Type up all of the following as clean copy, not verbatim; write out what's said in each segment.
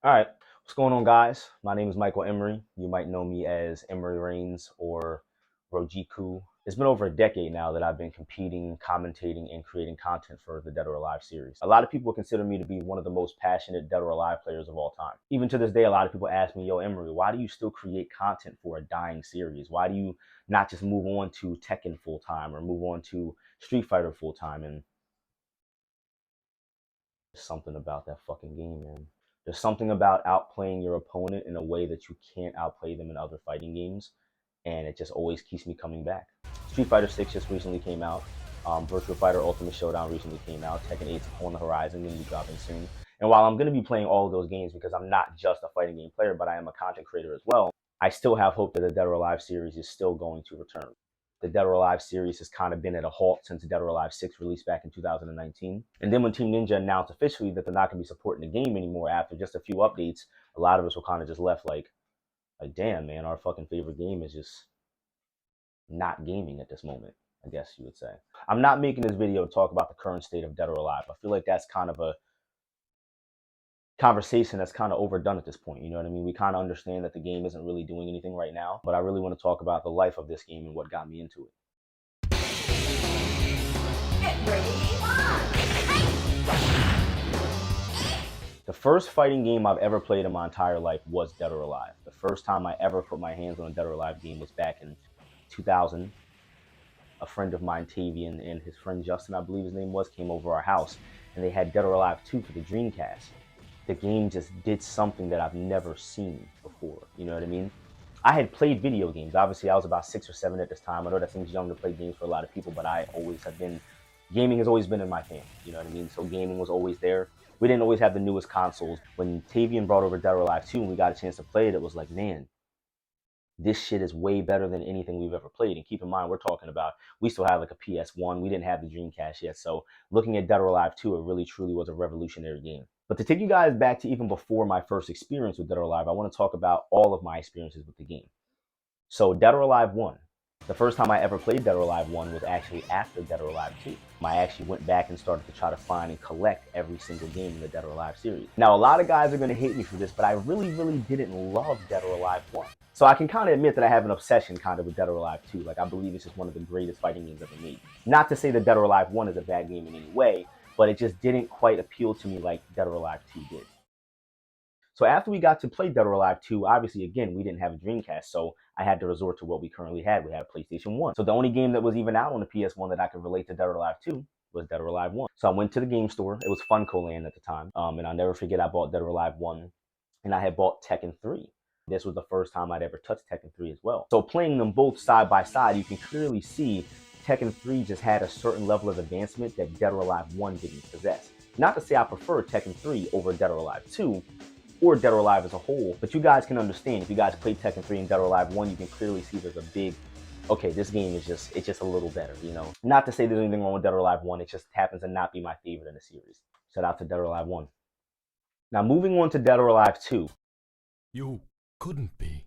All right, what's going on, guys? My name is Michael Emery. You might know me as EmeryReigns or Rojiku. It's been over a decade now that I've been competing, commentating, and creating content for the Dead or Alive series. A lot of people consider me to be one of the most passionate Dead or Alive players of all time. Even to this day, a lot of people ask me, yo, Emery, why do you still create content for a dying series? Why do you not just move on to Tekken full time or move on to Street Fighter full time? And there's something about that fucking game, man. There's something about outplaying your opponent in a way that you can't outplay them in other fighting games, and it just always keeps me coming back. Street Fighter 6 just recently came out. Virtual Fighter Ultimate Showdown recently came out. Tekken 8's on the horizon, going to be dropping soon. And while I'm going to be playing all of those games because I'm not just a fighting game player, but I am a content creator as well, I still have hope that the Dead or Alive series is still going to return. The Dead or Alive series has kind of been at a halt since Dead or Alive 6 released back in 2019. And then when Team Ninja announced officially that they're not going to be supporting the game anymore after just a few updates, a lot of us were kind of just left like damn, man, our fucking favorite game is just not gaming at this moment, I guess you would say. I'm not making this video to talk about the current state of Dead or Alive. I feel like that's kind of a conversation that's kind of overdone at this point. You know what I mean? We kind of understand that the game isn't really doing anything right now, but I really want to talk about the life of this game and what got me into it. The first fighting game I've ever played in my entire life was Dead or Alive. The first time I ever put my hands on a Dead or Alive game was back in 2000. A friend of mine, Tavian, and his friend Justin, I believe his name was, came over our house, and they had Dead or Alive 2 for the Dreamcast. The game just did something that I've never seen before. You know what I mean? I had played video games. Obviously, I was about 6 or 7 at this time. I know that seems young to play games for a lot of people, but I always have been, gaming has always been in my family. You know what I mean? So gaming was always there. We didn't always have the newest consoles. When Tavian brought over Dead or Alive 2 and we got a chance to play it, it was like, man, this shit is way better than anything we've ever played. And keep in mind, we're talking about, we still have like a PS1. We didn't have the Dreamcast yet. So looking at Dead or Alive 2, it really truly was a revolutionary game. But to take you guys back to even before my first experience with Dead or Alive, I want to talk about all of my experiences with the game. So Dead or Alive 1. The first time I ever played Dead or Alive 1 was actually after Dead or Alive 2. I actually went back and started to try to find and collect every single game in the Dead or Alive series. Now, a lot of guys are going to hate me for this, but I really didn't love Dead or Alive 1. So I can kind of admit that I have an obsession kind of with Dead or Alive 2. Like, I believe it's just one of the greatest fighting games ever made. Not to say that Dead or Alive 1 is a bad game in any way, but it just didn't quite appeal to me like Dead or Alive 2 did. So after we got to play Dead or Alive 2, obviously, again, we didn't have a Dreamcast, so I had to resort to what we currently had. We had a PlayStation 1. So the only game that was even out on the PS1 that I could relate to Dead or Alive 2 was Dead or Alive 1. So I went to the game store. It was Funko Land at the time. And I'll never forget, I bought Dead or Alive 1, and I had bought Tekken 3. This was the first time I'd ever touched Tekken 3 as well. So playing them both side by side, you can clearly see Tekken 3 just had a certain level of advancement that Dead or Alive 1 didn't possess. Not to say I prefer Tekken 3 over Dead or Alive 2, or Dead or Alive as a whole, but you guys can understand. If you guys played Tekken 3 and Dead or Alive 1, you can clearly see there's a big, okay, this game is just, it's just a little better, you know? Not to say there's anything wrong with Dead or Alive 1, it just happens to not be my favorite in the series. Shout out to Dead or Alive 1. Now, moving on to Dead or Alive 2. You couldn't be.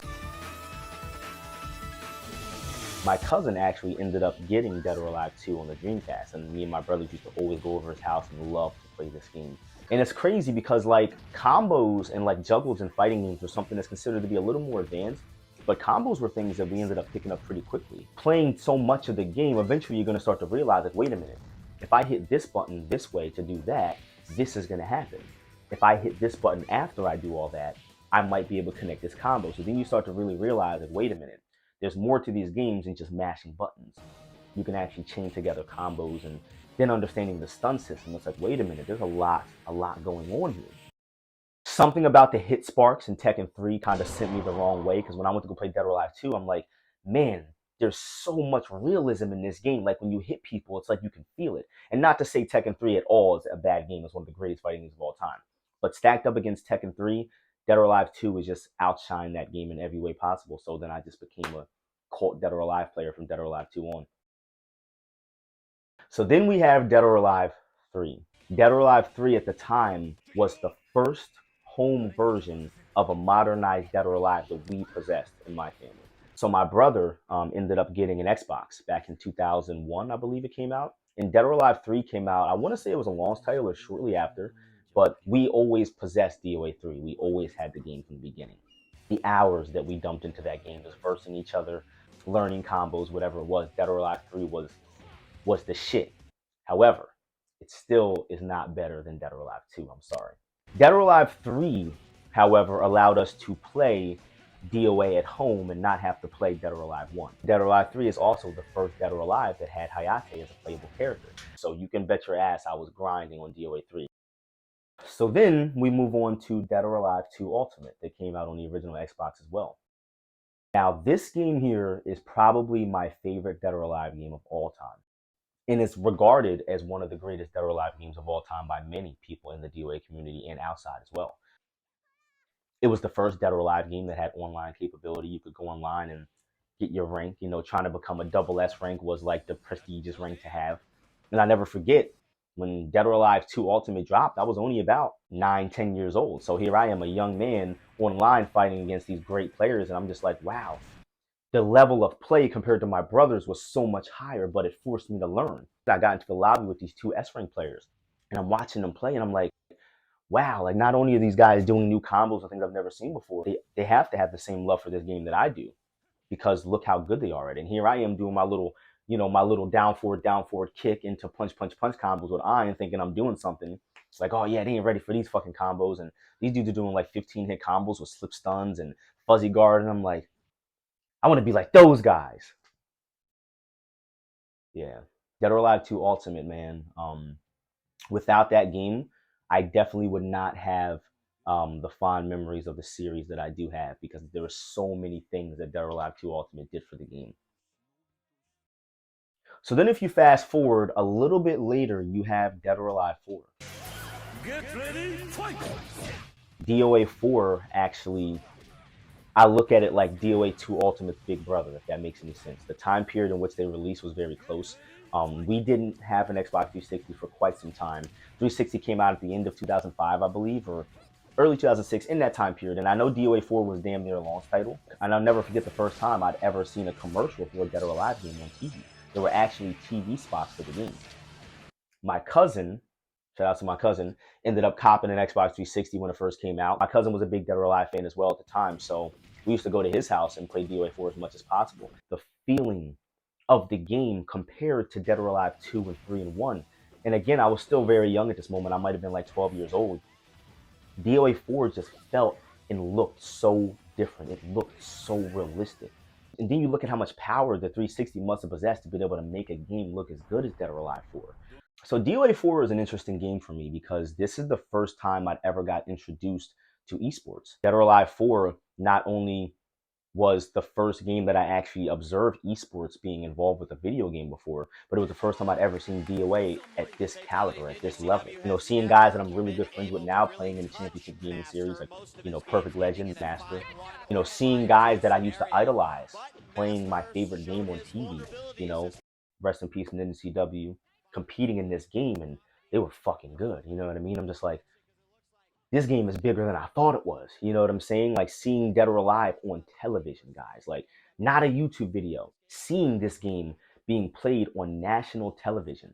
My cousin actually ended up getting Dead or Alive 2 on the Dreamcast, and me and my brothers used to always go over his house and love to play this game. And it's crazy because like combos and like juggles in fighting games are something that's considered to be a little more advanced, but combos were things that we ended up picking up pretty quickly. Playing so much of the game, eventually you're going to start to realize that, wait a minute, if I hit this button this way to do that, this is going to happen. If I hit this button after I do all that, I might be able to connect this combo. So then you start to really realize that, wait a minute, there's more to these games than just mashing buttons. You can actually chain together combos, and then understanding the stun system, it's like, wait a minute, there's a lot going on here. Something about the hit sparks in Tekken 3 kind of sent me the wrong way, because when I went to go play Dead or Alive 2, I'm like, man, there's so much realism in this game. Like when you hit people, it's like you can feel it. And not to say Tekken 3 at all is a bad game. It's one of the greatest fighting games of all time. But stacked up against Tekken 3, Dead or Alive 2 is just outshine that game in every way possible. So then I just became a cult Dead or Alive player from Dead or Alive 2 on. So then we have Dead or Alive 3. Dead or Alive 3 at the time was the first home version of a modernized Dead or Alive that we possessed in my family. So my brother ended up getting an Xbox back in 2001, I believe it came out. And Dead or Alive 3 came out, I want to say it was a launch title or shortly after. But we always possessed DOA 3. We always had the game from the beginning. The hours that we dumped into that game, just versing each other, learning combos, whatever it was, Dead or Alive 3 was the shit. However, it still is not better than Dead or Alive 2. I'm sorry. Dead or Alive 3, however, allowed us to play DOA at home and not have to play Dead or Alive 1. Dead or Alive 3 is also the first Dead or Alive that had Hayate as a playable character. So you can bet your ass I was grinding on DOA 3. So then we move on to Dead or Alive 2 Ultimate that came out on the original Xbox as well. Now, this game here is probably my favorite Dead or Alive game of all time. And it's regarded as one of the greatest Dead or Alive games of all time by many people in the DOA community and outside as well. It was the first Dead or Alive game that had online capability. You could go online and get your rank. You know, trying to become a double S rank was like the prestigious rank to have. And I never forget when Dead or Alive 2 Ultimate dropped, I was only about 9, 10 years old. So here I am, a young man online fighting against these great players. And I'm just like, wow, the level of play compared to my brothers was so much higher, but it forced me to learn. I got into the lobby with these 2 S rank players and I'm watching them play and I'm like, wow, like not only are these guys doing new combos and things I've never seen before, they have to have the same love for this game that I do because look how good they are at it. And here I am doing my little, my little down forward kick into punch combos with iron thinking I'm doing something. It's like, oh yeah, they ain't ready for these fucking combos. And these dudes are doing like 15 hit combos with slip stuns and fuzzy guard. And I'm like, I want to be like those guys. Yeah. Dead or Alive 2 Ultimate, man. Without that game, I definitely would not have the fond memories of the series that I do have because there were so many things that Dead or Alive 2 Ultimate did for the game. So then if you fast forward a little bit later, you have Dead or Alive 4. Get ready, fight! DOA 4 actually, I look at it like DOA 2 Ultimate's big brother, if that makes any sense. The time period in which they released was very close. We didn't have an Xbox 360 for quite some time. 360 came out at the end of 2005, I believe, or early 2006, in that time period. And I know DOA 4 was damn near a launch title. And I'll never forget the first time I'd ever seen a commercial for a Dead or Alive game on TV. There were actually TV spots for the game. My cousin, shout out to my cousin, ended up copping an Xbox 360 when it first came out. My cousin was a big Dead or Alive fan as well at the time, so we used to go to his house and play DOA 4 as much as possible. The feeling of the game compared to Dead or Alive 2 and 3 and 1. And again, I was still very young at this moment. I might have been like 12 years old. DOA 4 just felt and looked so different. It looked so realistic. And then you look at how much power the 360 must have possessed to be able to make a game look as good as Dead or Alive 4. So DOA 4 is an interesting game for me because this is the first time I'd ever got introduced to esports. Dead or Alive 4 not only was the first game that I actually observed esports being involved with a video game before, but it was the first time I'd ever seen DOA at this caliber, at this level. Seeing guys that I'm really good friends with now playing in the championship gaming series, like, Perfect Legend, Master, seeing guys that I used to idolize playing my favorite game on TV, rest in peace, Ninja CW, competing in this game, and they were fucking good. You know what I mean? I'm just like, this game is bigger than I thought it was. You know what I'm saying? Like seeing Dead or Alive on television, guys. Like not a YouTube video. Seeing this game being played on national television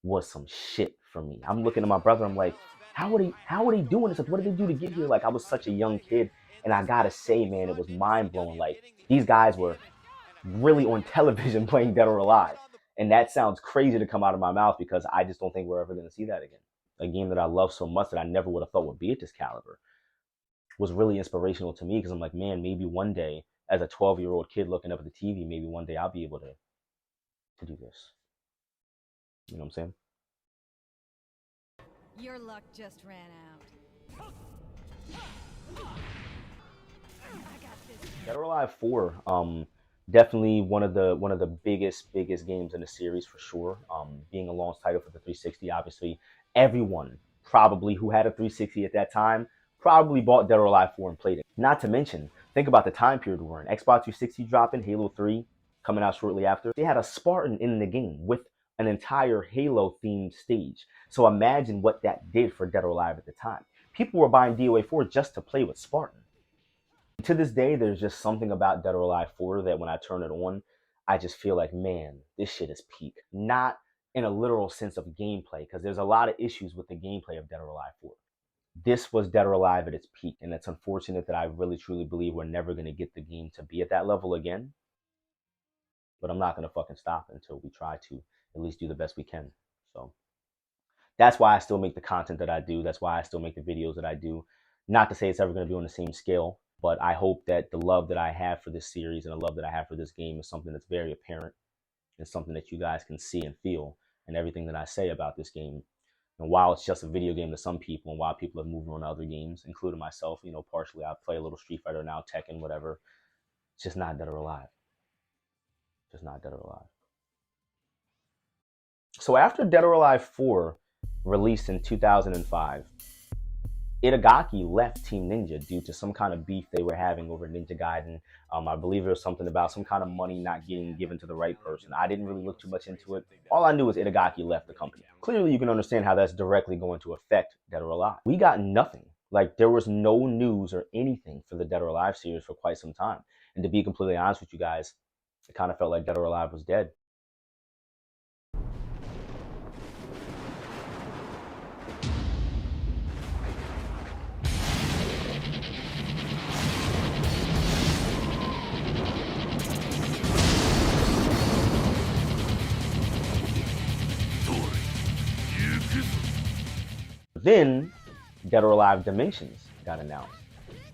was some shit for me. I'm looking at my brother. I'm like, how are they doing this? Like, what did they do to get here? Like I was such a young kid, and I gotta say, man, it was mind blowing. Like these guys were really on television playing Dead or Alive, and that sounds crazy to come out of my mouth because I just don't think we're ever gonna see that again. A game that I love so much that I never would have thought would be at this caliber was really inspirational to me because I'm like, man, maybe one day, as a 12-year-old kid looking up at the TV, maybe one day I'll be able to do this. You know what I'm saying? Your luck just ran out. Dead or Alive 4, definitely one of the biggest games in the series for sure. Being a launch title for the 360, obviously, everyone probably who had a 360 at that time probably bought Dead or Alive 4 and played it. Not to mention, think about the time period we're in. Xbox 360 dropping, Halo 3 coming out shortly after. They had a Spartan in the game with an entire Halo themed stage. So imagine what that did for Dead or Alive at the time. People were buying DOA 4 just to play with Spartan. To this day, there's just something about Dead or Alive 4 that when I turn it on, I just feel like, man, this shit is peak. Not in a literal sense of gameplay, because there's a lot of issues with the gameplay of Dead or Alive 4. this was Dead or Alive at its peak, and it's unfortunate that I really truly believe we're never going to get the game to be at that level again. But I'm not going to fucking stop until we try to at least do the best we can. So that's why I still make the content that I do. That's why I still make the videos that I do. Not to say it's ever going to be on the same scale, but I hope that the love that I have for this series and the love that I have for this game is something that's very apparent and something that you guys can see and feel in everything that I say about this game. And while it's just a video game to some people, and while people have moved on to other games, including myself, partially I play a little Street Fighter now, Tekken, whatever. It's just not Dead or Alive. Just not Dead or Alive. So after Dead or Alive 4 released in 2005, Itagaki left Team Ninja due to some kind of beef they were having over Ninja Gaiden. I believe there was something about some kind of money not getting given to the right person. I didn't really look too much into it. All I knew was Itagaki left the company. Clearly, you can understand how that's directly going to affect Dead or Alive. We got nothing. Like, there was no news or anything for the Dead or Alive series for quite some time. And to be completely honest with you guys, it kind of felt like Dead or Alive was dead. Then, Dead or Alive Dimensions got announced.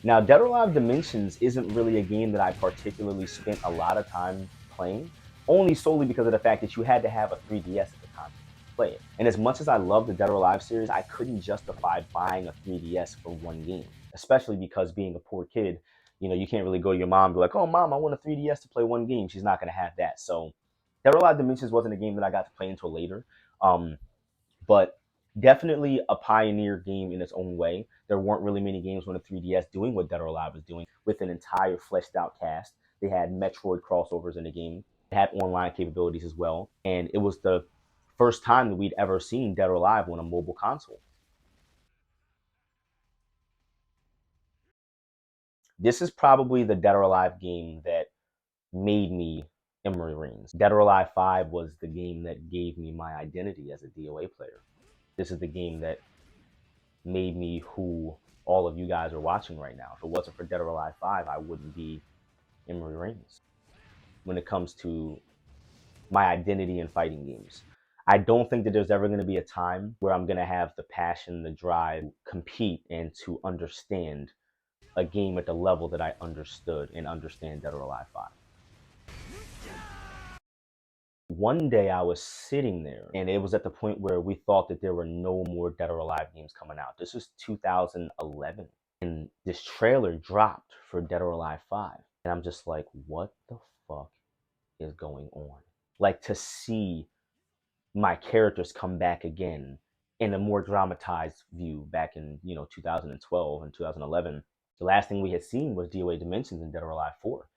Now, Dead or Alive Dimensions isn't really a game that I particularly spent a lot of time playing, only solely because of the fact that you had to have a 3DS at the time to play it. And as much as I love the Dead or Alive series, I couldn't justify buying a 3DS for one game, especially because being a poor kid, you can't really go to your mom and be like, oh, Mom, I want a 3DS to play one game. She's not going to have that. So Dead or Alive Dimensions wasn't a game that I got to play until later. But definitely a pioneer game in its own way. There weren't really many games on the 3DS doing what Dead or Alive was doing with an entire fleshed out cast. They had Metroid crossovers in the game. They had online capabilities as well. And it was the first time that we'd ever seen Dead or Alive on a mobile console. This is probably the Dead or Alive game that made me EmeryReigns. Dead or Alive 5 was the game that gave me my identity as a DOA player. This is the game that made me who all of you guys are watching right now. If it wasn't for Dead or Alive 5, I wouldn't be EmeryReigns. When it comes to my identity in fighting games, I don't think that there's ever going to be a time where I'm going to have the passion, the drive to compete and to understand a game at the level that I understood and understand Dead or Alive 5. One day I was sitting there and it was at the point where we thought that there were no more Dead or Alive games coming out. This was 2011 and this trailer dropped for Dead or Alive 5. And I'm just like, what the fuck is going on? Like, to see my characters come back again in a more dramatized view back in 2012 and 2011. The last thing we had seen was DOA Dimensions and Dead or Alive 4.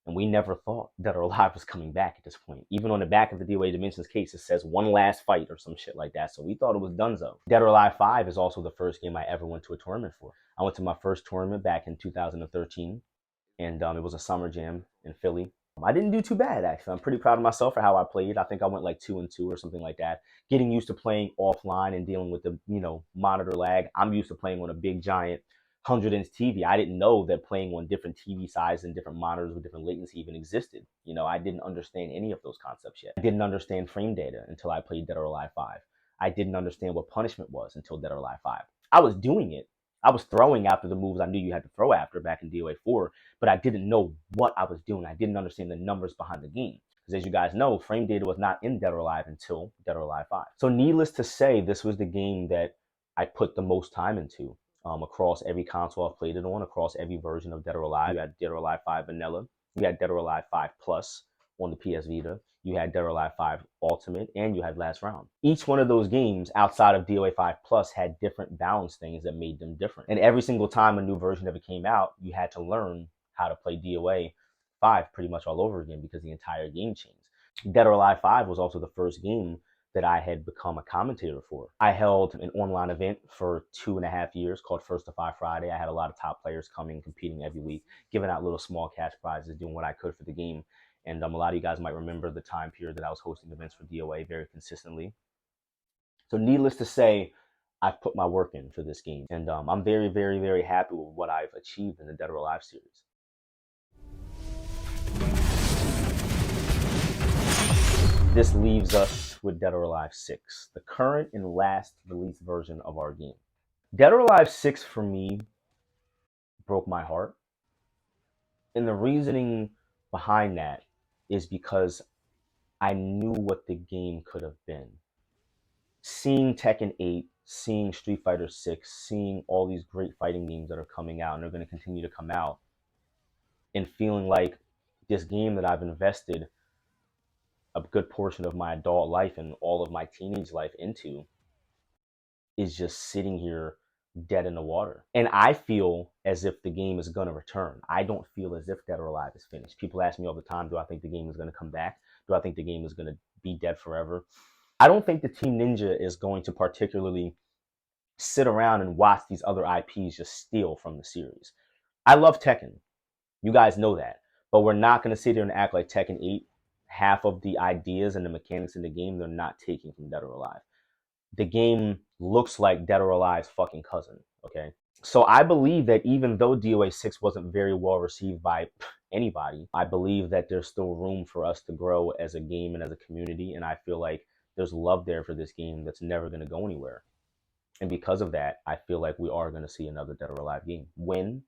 And we never thought Dead or Alive was coming back at this point. Even on the back of the DOA Dimensions case, it says one last fight or some shit like that. So we thought it was donezo. Dead or Alive 5 is also the first game I ever went to a tournament for. I went to my first tournament back in 2013. And it was a summer jam in Philly. I didn't do too bad, actually. I'm pretty proud of myself for how I played. I think I went like 2-2 or something like that. Getting used to playing offline and dealing with the, monitor lag. I'm used to playing on a big, giant 100-inch TV. I didn't know that playing on different TV sizes and different monitors with different latency even existed. I didn't understand any of those concepts yet. I didn't understand frame data until I played Dead or Alive 5. I didn't understand what punishment was until Dead or Alive 5. I was doing it. I was throwing after the moves I knew you had to throw after back in DOA 4, but I didn't know what I was doing. I didn't understand the numbers behind the game. Because as you guys know, frame data was not in Dead or Alive until Dead or Alive 5. So needless to say, this was the game that I put the most time into. Across every console I've played it on, across every version of Dead or Alive. You had Dead or Alive 5 Vanilla. You had Dead or Alive 5 Plus on the PS Vita. You had Dead or Alive 5 Ultimate, and you had Last Round. Each one of those games outside of DOA 5 Plus had different balance things that made them different. And every single time a new version of it came out, you had to learn how to play DOA 5 pretty much all over again because the entire game changed. Dead or Alive 5 was also the first game that I had become a commentator for. I held an online event for 2.5 years called First to 5 Friday. I had a lot of top players coming, competing every week, giving out little small cash prizes, doing what I could for the game. And a lot of you guys might remember the time period that I was hosting events for DOA very consistently. So needless to say, I've put my work in for this game, and I'm very, very, very happy with what I've achieved in the Dead or Alive series. This leaves us with Dead or Alive 6, the current and last released version of our game. Dead or Alive 6 for me broke my heart. And the reasoning behind that is because I knew what the game could have been. Seeing Tekken 8, seeing Street Fighter 6, seeing all these great fighting games that are coming out and are going to continue to come out, and feeling like this game that I've invested a good portion of my adult life and all of my teenage life into is just sitting here dead in the water. And I feel as if the game is going to return. I don't feel as if Dead or Alive is finished. People ask me all the time, do I think the game is going to come back? Do I think the game is going to be dead forever? I don't think the Team Ninja is going to particularly sit around and watch these other IPs just steal from the series. I love Tekken. You guys know that. But we're not going to sit here and act like Tekken 8, half of the ideas and the mechanics in the game, they're not taking from Dead or Alive. The game looks like Dead or Alive's fucking cousin, okay? So I believe that even though DOA 6 wasn't very well received by anybody, I believe that there's still room for us to grow as a game and as a community, and I feel like there's love there for this game that's never going to go anywhere. And because of that, I feel like we are going to see another Dead or Alive game. When?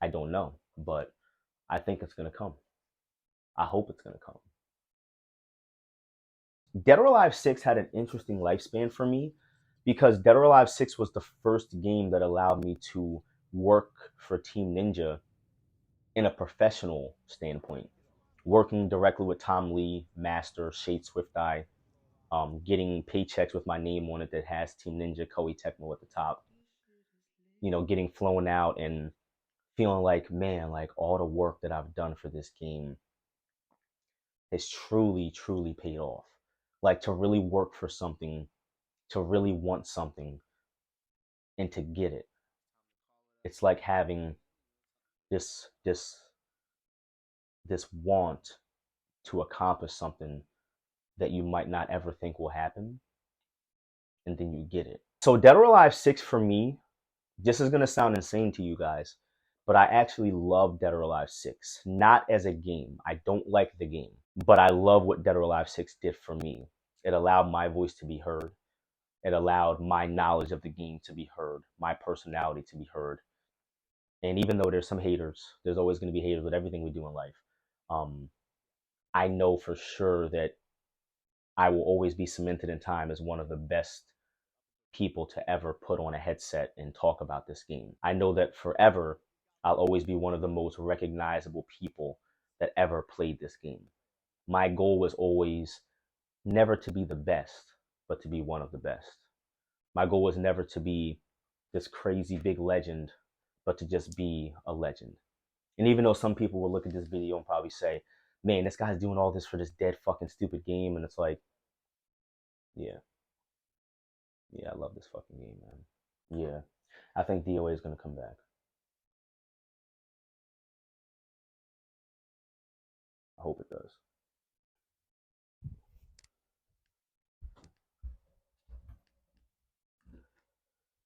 I don't know, but I think it's going to come. I hope it's going to come. Dead or Alive 6 had an interesting lifespan for me because Dead or Alive 6 was the first game that allowed me to work for Team Ninja in a professional standpoint, working directly with Tom Lee, Master, Shade Swift Eye, getting paychecks with my name on it that has Team Ninja, Koei Tecmo at the top, getting flown out and feeling like, man, like all the work that I've done for this game has truly, truly paid off. Like to really work for something, to really want something, and to get it. It's like having this this this want to accomplish something that you might not ever think will happen, and then you get it. So Dead or Alive 6 for me, this is gonna sound insane to you guys, but I actually love Dead or Alive 6. Not as a game. I don't like the game, but I love what Dead or Alive 6 did for me. It allowed my voice to be heard. It allowed my knowledge of the game to be heard, my personality to be heard. And even though there's some haters, there's always going to be haters with everything we do in life. Um, I know for sure that I will always be cemented in time as one of the best people to ever put on a headset and talk about this game. I know that forever, I'll always be one of the most recognizable people that ever played this game. My goal was always never to be the best, but to be one of the best. My goal was never to be this crazy big legend, but to just be a legend. And even though some people will look at this video and probably say, man, this guy's doing all this for this dead fucking stupid game. And it's like, yeah, I love this fucking game, man. Yeah, I think DOA is going to come back. I hope it does.